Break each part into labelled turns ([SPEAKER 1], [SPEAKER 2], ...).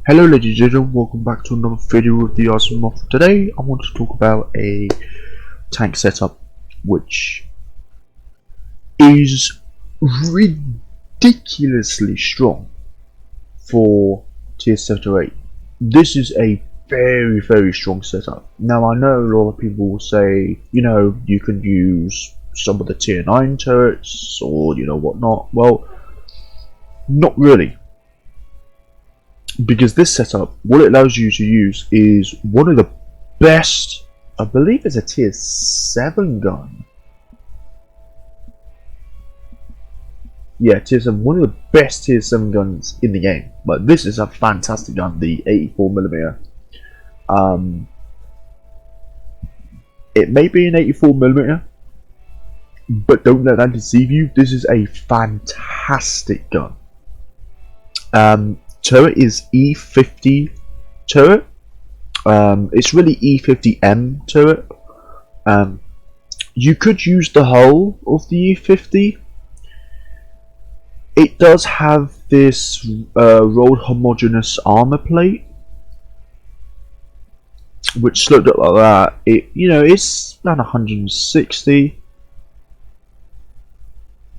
[SPEAKER 1] Hello ladies and gentlemen, welcome back to another video of the Awesome Moth. Today I want to talk about a tank setup which is ridiculously strong for tier 7 to 8. This is a very strong setup. Now I know a lot of people will say, you know, you can use some of the tier 9 turrets or you know whatnot. Well, not really. Because this setup, what it allows you to use is one of the best, I believe it's a tier 7 gun. Yeah, tier 7, one of the best tier 7 guns in the game. But this is a fantastic gun, the 84mm. It may be an 84mm, but don't let that deceive you. This is a fantastic gun. Turret is E50 turret. It's really E50M turret. You could use the hull of the E50. It does have this rolled homogeneous armor plate, which sloped up like that. It's around 160,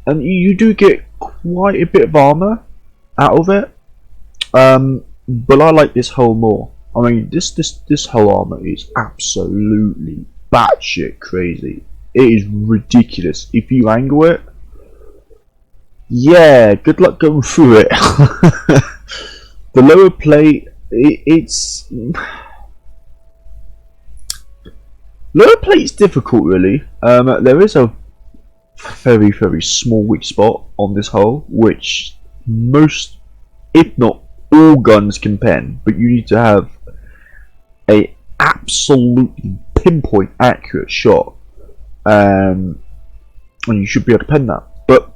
[SPEAKER 1] and you do get quite a bit of armor out of it. But I like this hull more. I mean, this hull armor is absolutely batshit crazy. It is ridiculous. If you angle it, yeah, good luck going through it. The lower plate, lower plate's difficult really. There is a very small weak spot on this hull, which most, if not all guns can pen, but you need to have a absolutely pinpoint accurate shot, and you should be able to pen that. But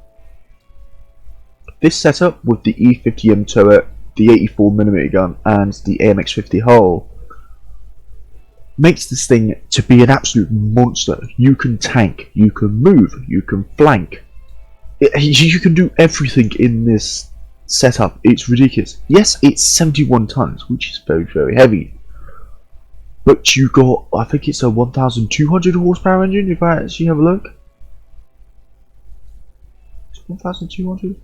[SPEAKER 1] this setup with the E50M turret, the 84mm gun, and the AMX50 hull makes this thing to be an absolute monster. You can tank, you can move, you can flank, you can do everything in this setup. It's ridiculous. Yes, it's 71 tons, which is very heavy, but you got, I think it's a 1200 horsepower engine. If I actually have a look, it's 1200.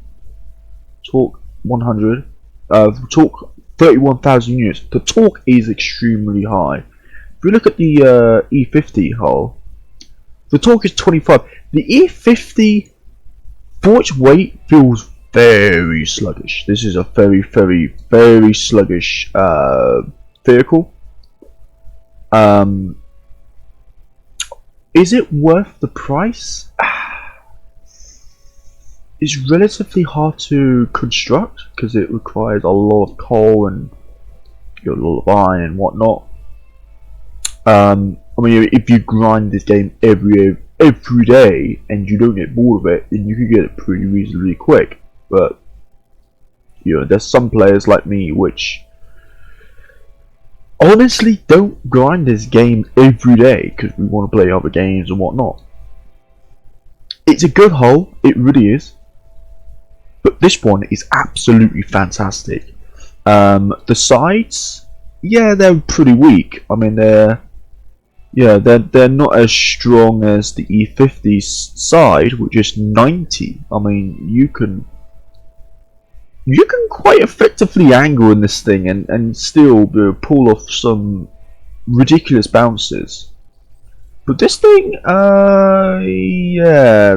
[SPEAKER 1] Torque 100, torque 31,000 units. The torque is extremely high. If you look at the E50 hull, the torque is 25. The E50, for its weight, feels very sluggish. This is a very sluggish vehicle. Is it worth the price? It's relatively hard to construct because it requires a lot of coal and a lot of iron and whatnot. I mean, if you grind this game every day and you don't get bored of it, then you can get it pretty reasonably quick. But you know, there's some players like me which honestly don't grind this game every day because we want to play other games and whatnot. It's a good hull, it really is, but this one is absolutely fantastic. The sides, yeah, they're pretty weak. I mean, they're not as strong as the E50's side, which is 90. I mean, you can quite effectively angle in this thing and still pull off some ridiculous bounces. But this thing, yeah,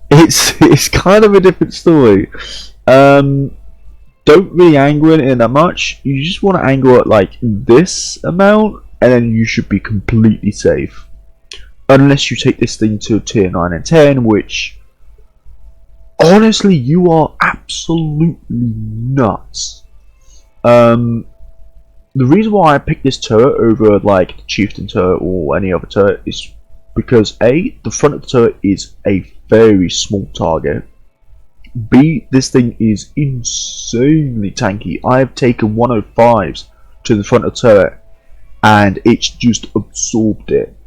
[SPEAKER 1] it's kind of a different story. Don't really angle it in that much. You just want to angle it like this amount, and then you should be completely safe. Unless you take this thing to tier 9 and 10, which honestly you are absolutely nuts. The reason why I picked this turret over like the Chieftain turret or any other turret is because A, the front of the turret is a very small target. B, this thing is insanely tanky. I have taken 105s to the front of the turret and it's just absorbed it.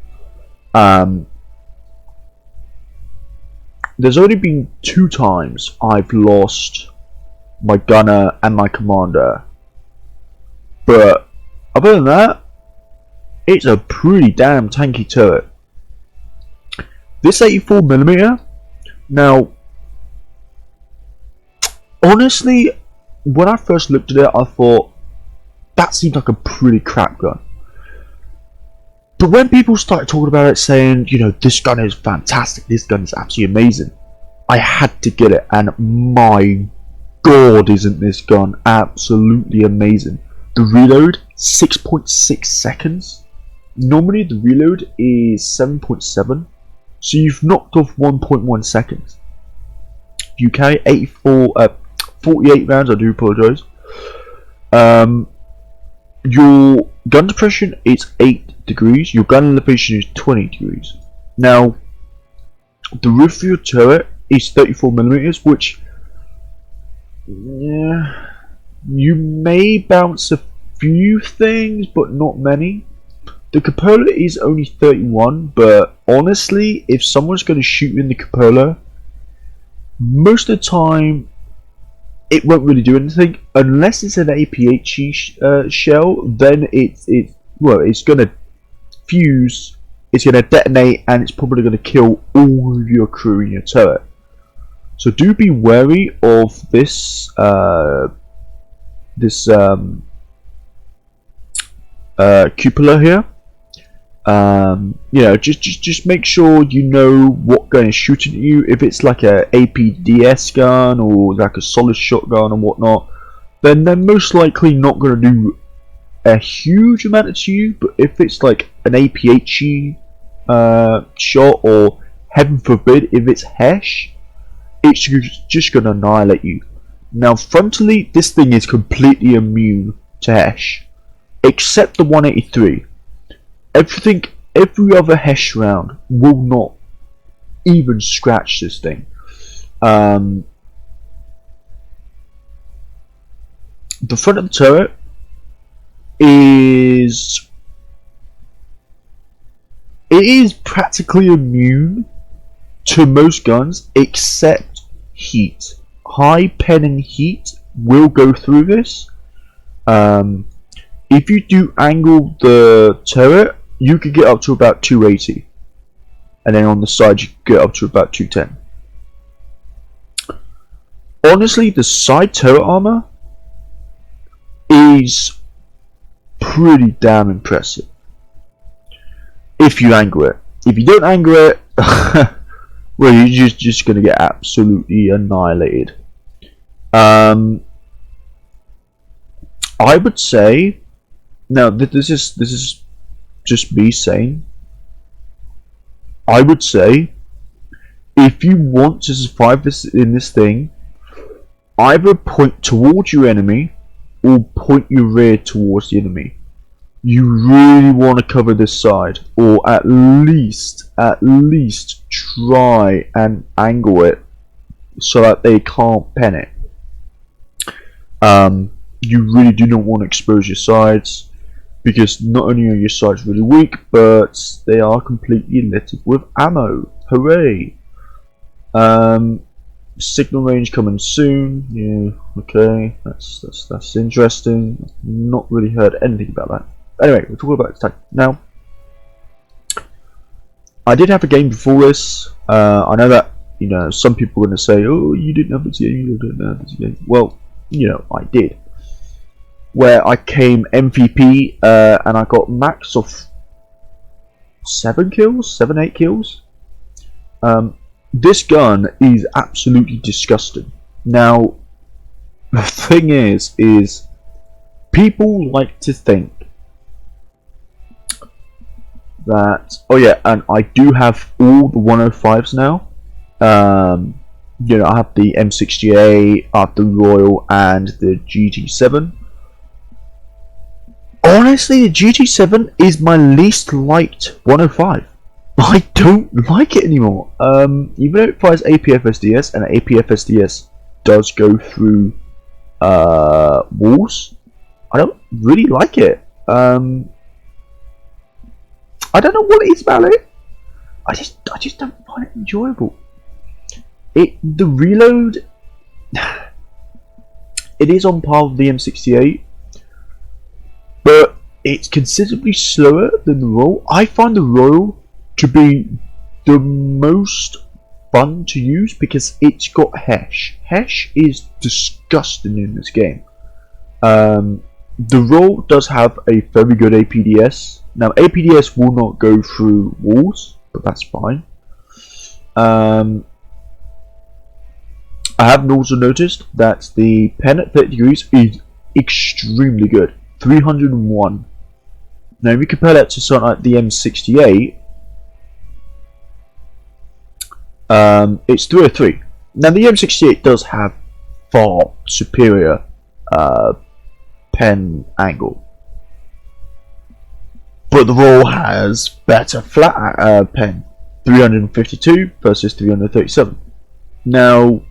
[SPEAKER 1] there's only been 2 times I've lost my gunner and my commander, but other than that, it's a pretty damn tanky turret. This 84mm, now, honestly, when I first looked at it, I thought that seemed like a pretty crap gun. But when people started talking about it, saying, you know, this gun is fantastic, this gun is absolutely amazing, I had to get it, and my god, isn't this gun absolutely amazing. The reload, 6.6 seconds. Normally the reload is 7.7, so you've knocked off 1.1 seconds. UK 48 rounds, I do apologise. Your gun depression is 8 degrees, your gun elevation is 20 degrees. Now, the roof of your turret is 34mm, which, yeah, you may bounce a few things, but not many. The cupola is only 31, but honestly, if someone's going to shoot in the cupola, most of the time, it won't really do anything unless it's an APHE shell. Then it's going to fuse, it's going to detonate, and it's probably going to kill all of your crew in your turret. So do be wary of this cupola here. You know, just make sure you know what gun is shooting at you. If it's like a APDS gun or like a solid shotgun and whatnot, then they're most likely not going to do a huge amount to you. But if it's like an APHE shot, or heaven forbid if it's HESH, it's just going to annihilate you. Now frontally, this thing is completely immune to HESH, except the 183. Every other HESH round will not even scratch this thing. The front of the turret is practically immune to most guns except heat. High pen and heat will go through this. If you do angle the turret, you could get up to about 280, and then on the side you could get up to about 210. Honestly, the side turret armor is pretty damn impressive if you angle it. If you don't angle it, well, you're just gonna get absolutely annihilated. I would say, now this is just me saying, I would say, if you want to survive in this thing, either point towards your enemy or point your rear towards the enemy. You really want to cover this side, or at least try and angle it so that they can't pen it. You really do not want to expose your sides, because not only are your sides really weak, but they are completely littered with ammo. Hooray! Signal range coming soon. Yeah, okay, that's interesting. Not really heard anything about that. Anyway, we're talking about attack now. I did have a game before this. I know that, you know, some people are going to say, "Oh, you didn't have this game. You didn't have this game." Well, you know, I did. Where I came MVP and I got max of 7 kills, 8 kills. This gun is absolutely disgusting. Now, the thing is people like to think that, oh yeah, and I do have all the 105s now. You know, I have the M68, I have the Royal, and the GT7. Honestly, the GT7 is my least liked 105. I don't like it anymore. Even though it fires APFSDS, and APFSDS does go through walls, I don't really like it. I don't know what it is about it. I just don't find it enjoyable. the reload, it is on par with the M68, but it's considerably slower than the Royal. I find the Royal to be the most fun to use because it's got Hesh. Hesh is disgusting in this game. The Royal does have a very good APDS. Now APDS will not go through walls, but that's fine. I have also noticed that the pen at 30 degrees is extremely good. 301. Now if we compare that to something like the M68, it's 303. Now the M68 does have far superior pen angle, but the Royal has better flat pen. 352 versus 337. Now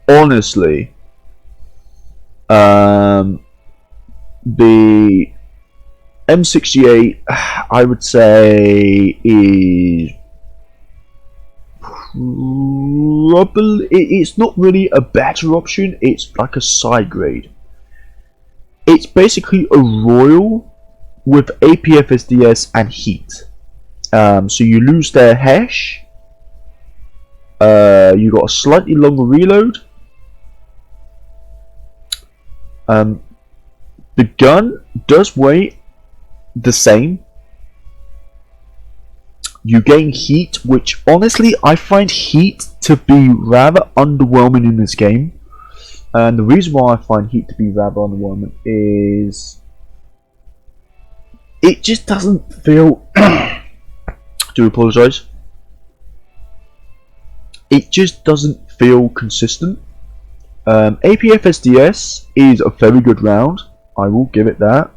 [SPEAKER 1] honestly, the M68 I would say is probably, it's not really a better option, it's like a side grade. It's basically a Royal with APFSDS and heat. So you lose their Hesh, you got a slightly longer reload. The gun does weigh the same. You gain heat, which honestly I find heat to be rather underwhelming in this game. And the reason why I find heat to be rather underwhelming is it just doesn't feel do apologise. It just doesn't feel consistent. APFSDS is a very good round, I will give it that.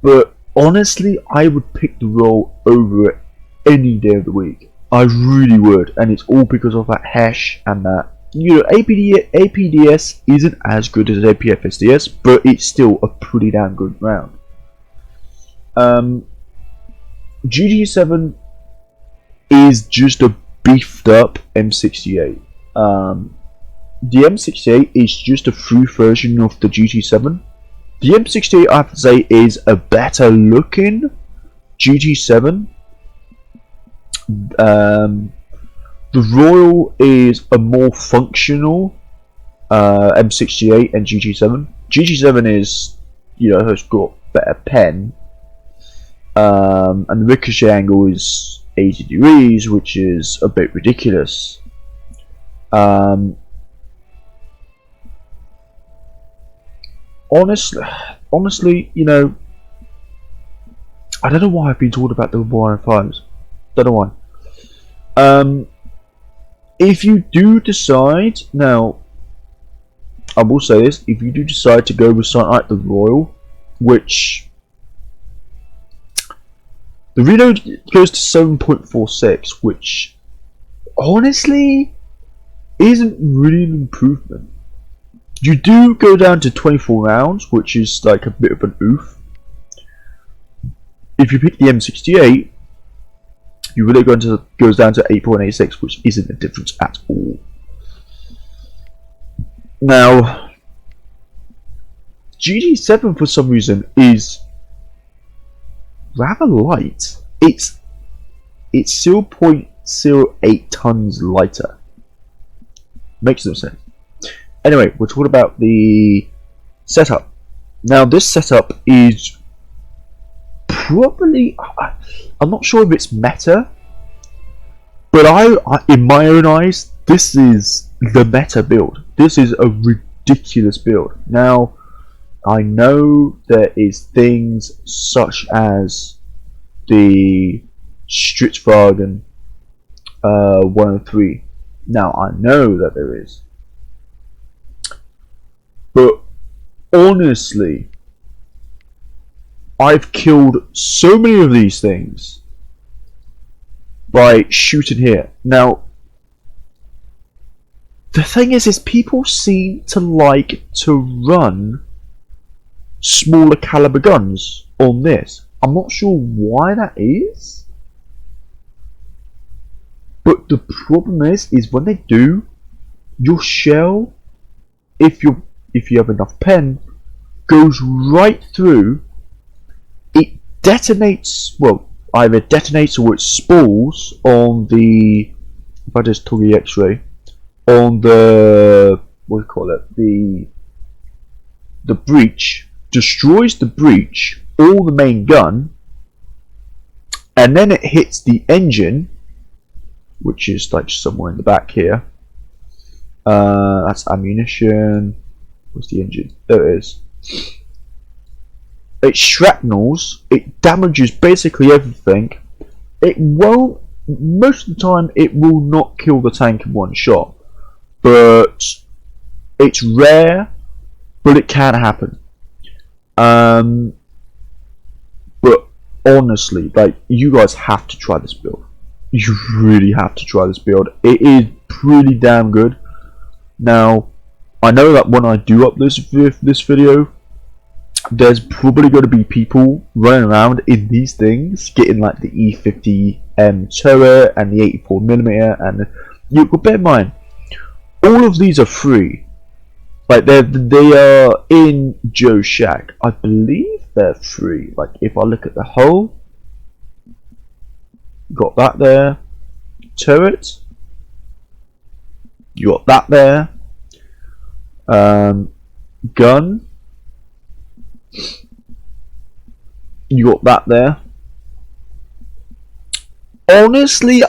[SPEAKER 1] But honestly, I would pick the Royal over it any day of the week. I really would, and it's all because of that Hesh and that. You know, APDS isn't as good as APFSDS, but it's still a pretty damn good round. GT7 is just a beefed up M68. The M68 is just a free version of the GT7. The M68, I have to say, is a better looking GT7. The Royal is a more functional M68 and GT7. GT7 is, you know, has got better pen, and the ricochet angle is 80 degrees, which is a bit ridiculous. Honestly, you know, I don't know why I've been talking about the 105s. Don't know why. If you do decide, now, I will say this, if you do decide to go with something like the Royal, which the reload goes to 7.46, which honestly isn't really an improvement. You do go down to 24 rounds, which is like a bit of an oof. If you pick the M68, you really goes down to 8.86, which isn't a difference at all. Now, GT7 for some reason is rather light. It's 0.08 tons lighter. Makes no sense. Anyway, we're talking about the setup. Now, this setup is probably, I'm not sure if it's meta, but I in my own eyes, this is the meta build. This is a ridiculous build. Now, I know there is things such as the Stritzwagen 103. Now, I know that there is. But honestly, I've killed so many of these things by shooting here. Now, the thing is people seem to like to run smaller caliber guns on this. I'm not sure why that is. But the problem is when they do, your shell, if you have enough pen, goes right through. It detonates. Well, either detonates or it spools on the. If I just took the X-ray on the what do you call it, the breech, destroys the breech or the main gun, and then it hits the engine, which is like somewhere in the back here. That's ammunition. What's the engine? There it is. It shrapnels. It damages basically everything. It won't. Most of the time, it will not kill the tank in one shot, but it's rare. But it can happen. But honestly, like, you guys have to try this build. You really have to try this build. It is pretty damn good. Now, I know that when I do upload this video, there's probably going to be people running around in these things, getting like the E50M turret and the 84mm, and you bear in mind, all of these are free. Like they are in Joe's Shack. I believe they're free. Like if I look at the hull, got that there. Turret, you got that there. Gun, you got that there. Honestly,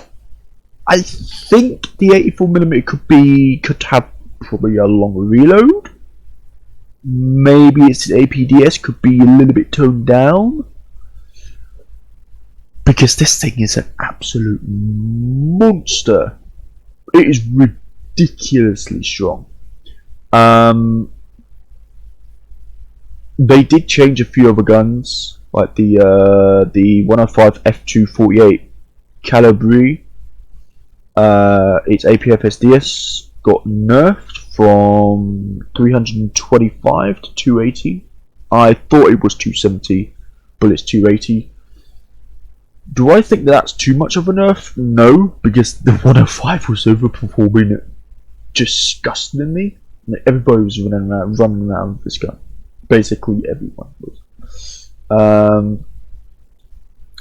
[SPEAKER 1] I think the 84mm could have probably a longer reload. Maybe its APDS could be a little bit toned down, because this thing is an absolute monster. It is ridiculously strong. They did change a few other guns, like the 105 F248 Calibre. Its APFSDS got nerfed from 325 to 280. I thought it was 270, but it's 280. Do I think that's too much of a nerf? No, because the 105 was overperforming disgustingly. Like, everybody was running around with this gun. Basically everyone was.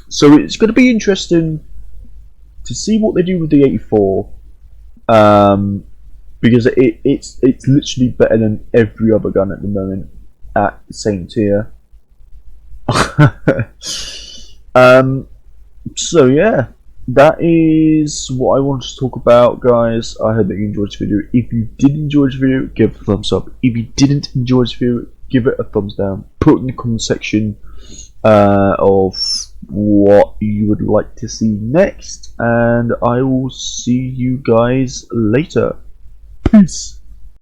[SPEAKER 1] So it's going to be interesting to see what they do with the 84. Because it's literally better than every other gun at the moment at the same tier. So yeah, that is what I wanted to talk about, guys. I hope that you enjoyed this video. If you did enjoy this video, give it a thumbs up. If you didn't enjoy this video, give it a thumbs down. Put in the comment section of what you would like to see next, and I will see you guys later. Peace.